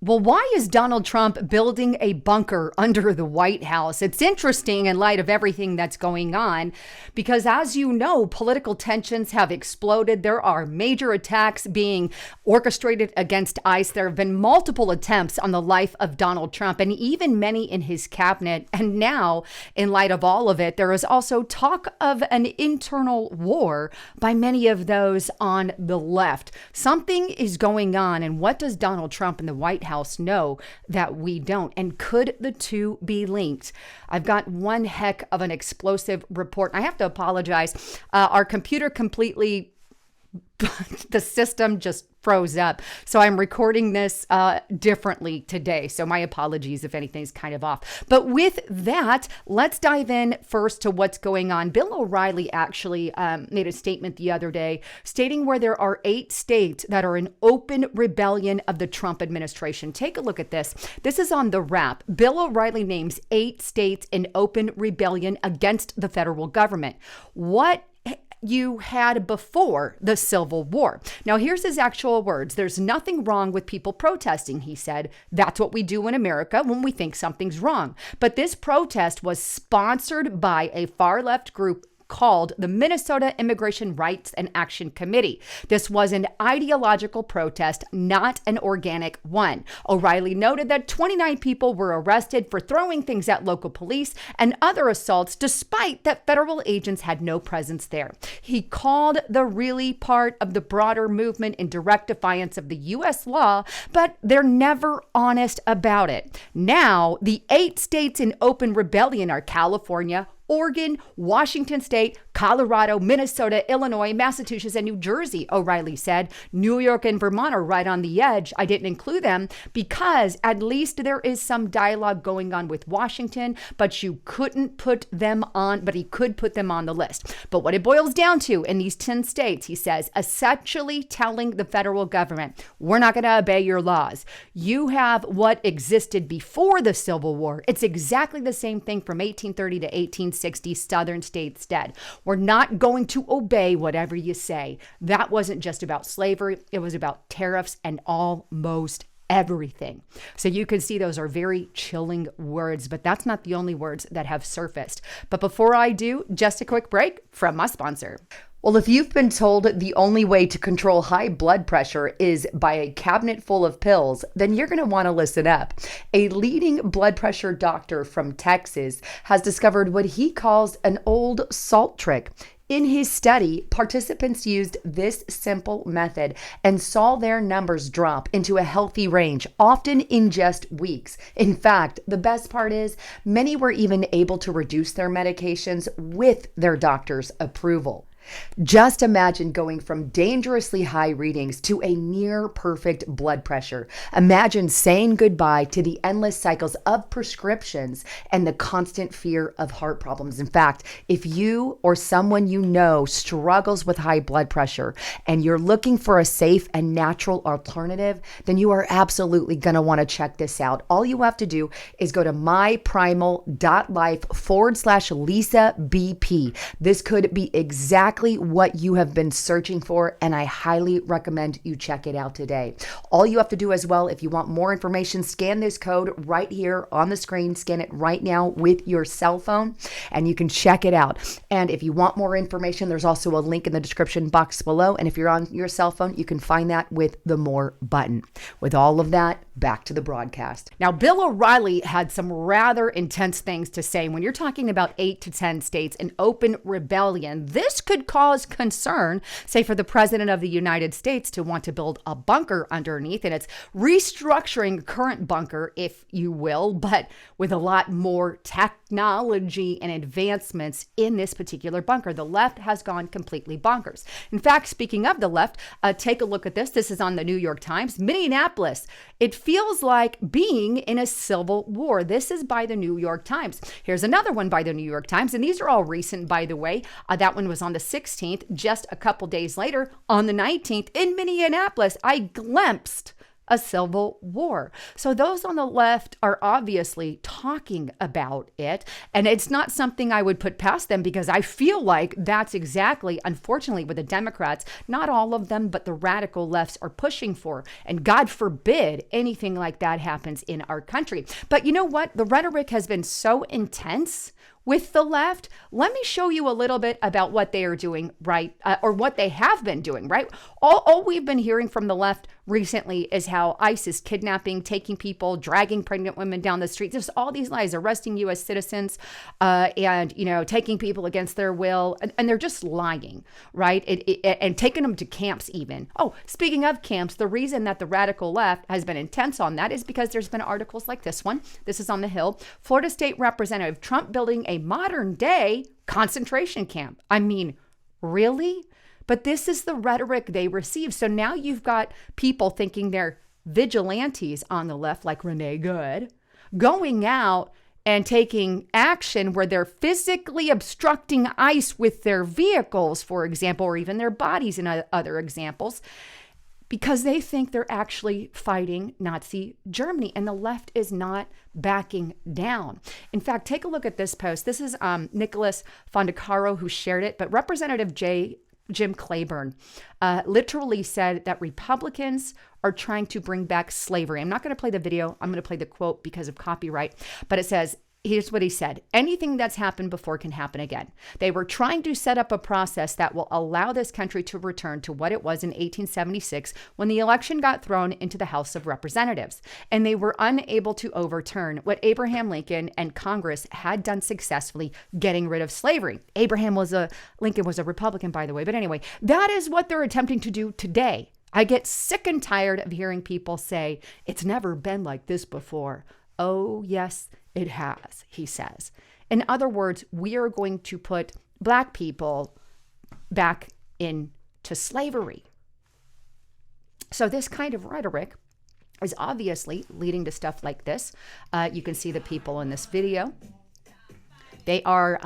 Well, why is Donald Trump building a bunker under the White House? It's interesting in light of everything that's going on, because as you know, political tensions have exploded. There are major attacks being orchestrated against ICE. There have been multiple attempts on the life of Donald Trump and even many in his cabinet. And now, in light of all of it, there is also talk of an internal war by many of those on the left. Something is going on. And what does Donald Trump and the White House know that we don't? And could the two be linked? I've got one heck of an explosive report. I have to apologize. Our computer completely, the system just froze up. So I'm recording this differently today. So my apologies if anything's kind of off. But with that, let's dive in first to what's going on. Bill O'Reilly actually made a statement the other day stating where there are 8 states that are in open rebellion of the Trump administration. Take a look at this. This is on The Wrap. Bill O'Reilly names 8 states in open rebellion against the federal government. What you had before the Civil War. Now, here's his actual words. There's nothing wrong with people protesting, he said. That's what we do in America when we think something's wrong. But this protest was sponsored by a far left group called the Minnesota Immigration Rights and Action Committee. This was an ideological protest, not an organic one. O'Reilly noted that 29 people were arrested for throwing things at local police and other assaults, despite that federal agents had no presence there. He called the really part of the broader movement in direct defiance of the U.S. law, but they're never honest about it. Now, the 8 states in open rebellion are California, Oregon, Washington State, Colorado, Minnesota, Illinois, Massachusetts, and New Jersey, O'Reilly said. New York and Vermont are right on the edge. I didn't include them because at least there is some dialogue going on with Washington, but you couldn't put them on, but he could put them on the list. But what it boils down to in these 10 states, he says, essentially telling the federal government, we're not going to obey your laws. You have what existed before the Civil War. It's exactly the same thing from 1830 to 1860 Southern states did. We're not going to obey whatever you say. That wasn't just about slavery. It was about tariffs and almost everything. So you can see those are very chilling words, but that's not the only words that have surfaced. But before I do, just a quick break from my sponsor. Well, if you've been told the only way to control high blood pressure is by a cabinet full of pills, then you're going to want to listen up. A leading blood pressure doctor from Texas has discovered what he calls an old salt trick. In his study, participants used this simple method and saw their numbers drop into a healthy range, often in just weeks. In fact, the best part is many were even able to reduce their medications with their doctor's approval. Just imagine going from dangerously high readings to a near perfect blood pressure. Imagine saying goodbye to the endless cycles of prescriptions and the constant fear of heart problems. In fact, if you or someone you know struggles with high blood pressure and you're looking for a safe and natural alternative, then you are absolutely going to want to check this out. All you have to do is go to myprimal.life/Lisa BP. This could be exactly what you have been searching for, and I highly recommend you check it out today. All you have to do as well, if you want more information, scan this code right here on the screen. Scan it right now with your cell phone, and you can check it out. And if you want more information, there's also a link in the description box below. And if you're on your cell phone, you can find that with the More button. With all of that, back to the broadcast. Now, Bill O'Reilly had some rather intense things to say. When you're talking about 8 to 10 states in open rebellion, this could cause concern, say, for the president of the United States to want to build a bunker underneath. And it's restructuring a current bunker, if you will, but with a lot more technology and advancements in this particular bunker. The left has gone completely bonkers. In fact, speaking of the left, take a look at this. This is on the New York Times. Minneapolis. It feels like being in a civil war. This is by the New York Times. Here's another one by the New York Times. And these are all recent, by the way. That one was on the 16th. Just a couple days later, on the 19th, in Minneapolis, I glimpsed a civil war. So those on the left are obviously talking about it. And it's not something I would put past them, because I feel like that's exactly, unfortunately, what the Democrats, not all of them, but the radical lefts are pushing for. And God forbid anything like that happens in our country. But you know what? The rhetoric has been so intense with the left. Let me show you a little bit about what they are doing, right? Or what they have been doing, right? All we've been hearing from the left recently is how ICE is kidnapping, taking people, dragging pregnant women down the street. There's all these lies, arresting U.S. citizens, and, taking people against their will. And they're just lying, right? And taking them to camps even. Oh, speaking of camps, the reason that the radical left has been intense on that is because there's been articles like this one. This is on The Hill. Florida State Representative Trump building a modern day concentration camp. I mean, really? But this is the rhetoric they receive. So now you've got people thinking they're vigilantes on the left, like Renee Good, going out and taking action where they're physically obstructing ICE with their vehicles, for example, or even their bodies in other examples, because they think they're actually fighting Nazi Germany. And the left is not backing down. In fact, take a look at this post. This is Nicholas Fondacaro who shared it, but Representative Jim Clyburn literally said that Republicans are trying to bring back slavery. I'm not going to play the video. I'm going to play the quote because of copyright, but it says, here's what he said. Anything that's happened before can happen again. They were trying to set up a process that will allow this country to return to what it was in 1876 when the election got thrown into the House of Representatives. And they were unable to overturn what Abraham Lincoln and Congress had done successfully, getting rid of slavery. Lincoln was a Republican, by the way. But anyway, that is what they're attempting to do today. I get sick and tired of hearing people say, it's never been like this before. Oh, yes, it has, he says. In other words, we are going to put Black people back into slavery. So this kind of rhetoric is obviously leading to stuff like this. You can see the people in this video. They are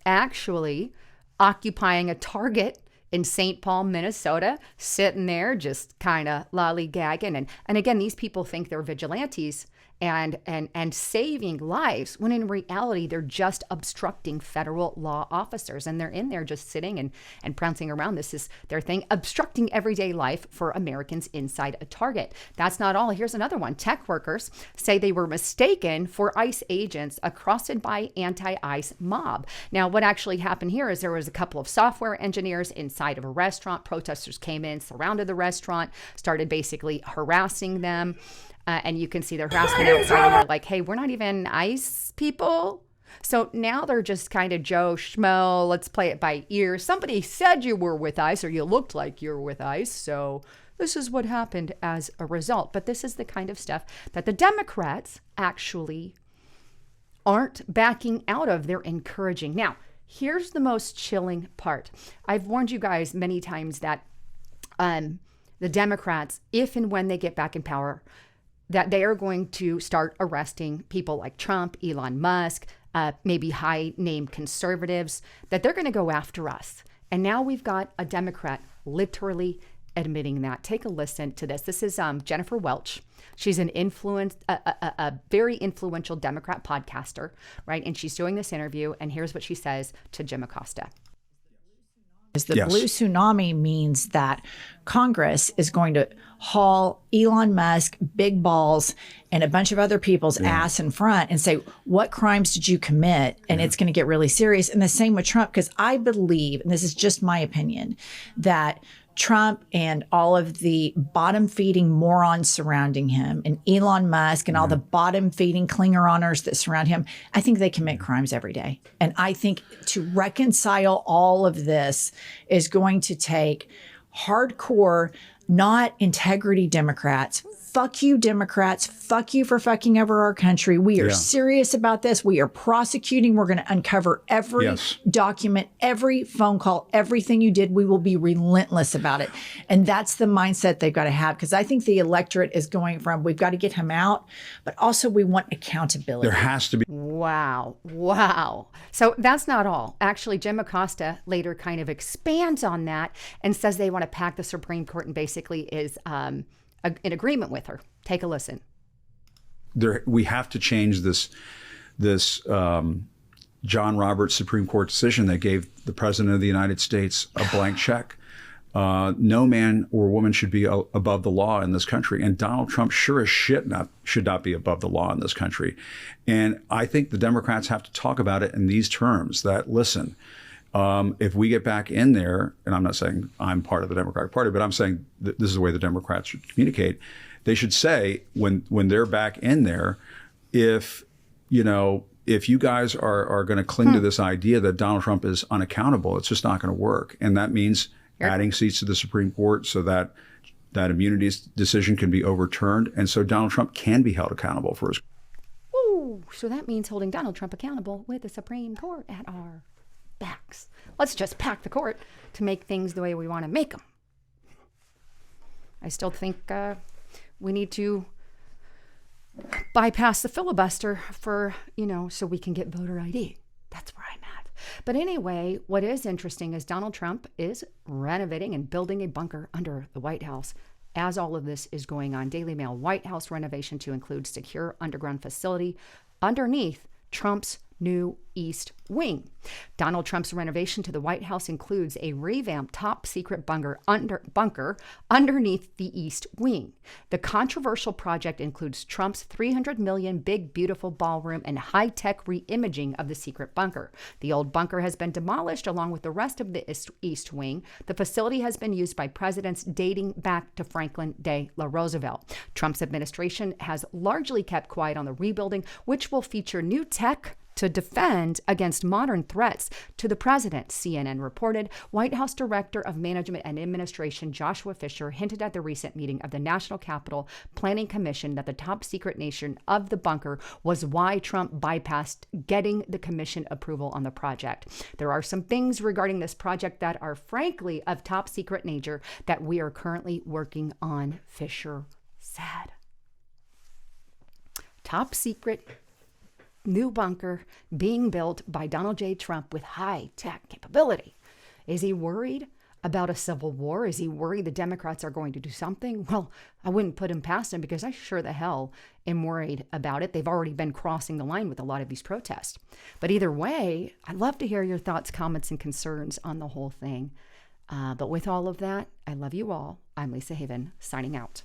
actually occupying a Target in St. Paul, Minnesota, sitting there just kind of lollygagging. And again, these people think they're vigilantes and saving lives, when in reality, they're just obstructing federal law officers. And they're in there just sitting and prancing around. This is their thing, obstructing everyday life for Americans inside a Target. That's not all. Here's another one. Tech workers say they were mistaken for ICE agents accosted by anti-ICE mob. Now, what actually happened here is there was a couple of software engineers inside of a restaurant. Protesters came in, surrounded the restaurant, started basically harassing them. And you can see their harassment outside, and they're like, hey, we're not even ICE people. So now they're just kind of Joe Schmo, let's play it by ear. Somebody said you were with ICE, or you looked like you were with ICE, so this is what happened as a result. But this is the kind of stuff that the Democrats actually aren't backing out of. They're encouraging. Now, here's the most chilling part. I've warned you guys many times that the Democrats, if and when they get back in power, that they are going to start arresting people like Trump, Elon Musk, maybe high-name conservatives, that they're going to go after us. And now we've got a Democrat literally admitting that. Take a listen to this. This is Jennifer Welch. She's a very influential Democrat podcaster, right? And she's doing this interview, and here's what she says to Jim Acosta. The blue tsunami means that Congress is going to haul Elon Musk, big balls, and a bunch of other people's ass in front and say, what crimes did you commit? And it's going to get really serious. And the same with Trump, because I believe, and this is just my opinion, that Trump and all of the bottom-feeding morons surrounding him, and Elon Musk and all the bottom-feeding Klingeroners that surround him, I think they commit crimes every day. And I think to reconcile all of this is going to take hardcore, not integrity Democrats. Fuck you, Democrats. Fuck you for fucking over our country. We are serious about this. We are prosecuting. We're going to uncover every document, every phone call, everything you did. We will be relentless about it. And that's the mindset they've got to have, because I think the electorate is going from, we've got to get him out, but also we want accountability. There has to be. Wow. So that's not all. Actually, Jim Acosta later kind of expands on that and says they want to pack the Supreme Court, and basically is in agreement with her. Take a listen. We have to change this John Roberts Supreme Court decision that gave the President of the United States a blank check. No man or woman should be above the law in this country. And Donald Trump sure as shit should not be above the law in this country. And I think the Democrats have to talk about it in these terms, that, listen, if we get back in there, and I'm not saying I'm part of the Democratic Party, but I'm saying that this is the way the Democrats should communicate. They should say when they're back in there, if you guys are going to cling to this idea that Donald Trump is unaccountable, it's just not going to work. And that means adding seats to the Supreme Court so that immunity decision can be overturned. And so Donald Trump can be held accountable for his. Ooh, so that means holding Donald Trump accountable with the Supreme Court at our backs. Let's just pack the court to make things the way we want to make them. I still think we need to bypass the filibuster for, so we can get voter ID. That's where I'm at. But anyway, what is interesting is Donald Trump is renovating and building a bunker under the White House as all of this is going on. Daily Mail: White House renovation to include secure underground facility underneath Trump's new East Wing. Donald Trump's renovation to the White House includes a revamped top secret bunker underneath the East Wing. The controversial project includes Trump's $300 million big beautiful ballroom and high-tech re-imaging of the secret bunker. The old bunker has been demolished along with the rest of the East Wing. The facility has been used by presidents dating back to Franklin D. Roosevelt. Trump's administration has largely kept quiet on the rebuilding, which will feature new tech to defend against modern threats to the president, CNN reported. White House Director of Management and Administration Joshua Fisher hinted at the recent meeting of the National Capital Planning Commission that the top secret nature of the bunker was why Trump bypassed getting the commission approval on the project. There are some things regarding this project that are frankly of top secret nature that we are currently working on, Fisher said. Top secret new bunker being built by Donald J. Trump with high-tech capability. Is he worried about a civil war? Is he worried the Democrats are going to do something? Well, I wouldn't put him past him because I sure the hell am worried about it. They've already been crossing the line with a lot of these protests. But either way, I'd love to hear your thoughts, comments, and concerns on the whole thing. But with all of that, I love you all. I'm Lisa Haven, signing out.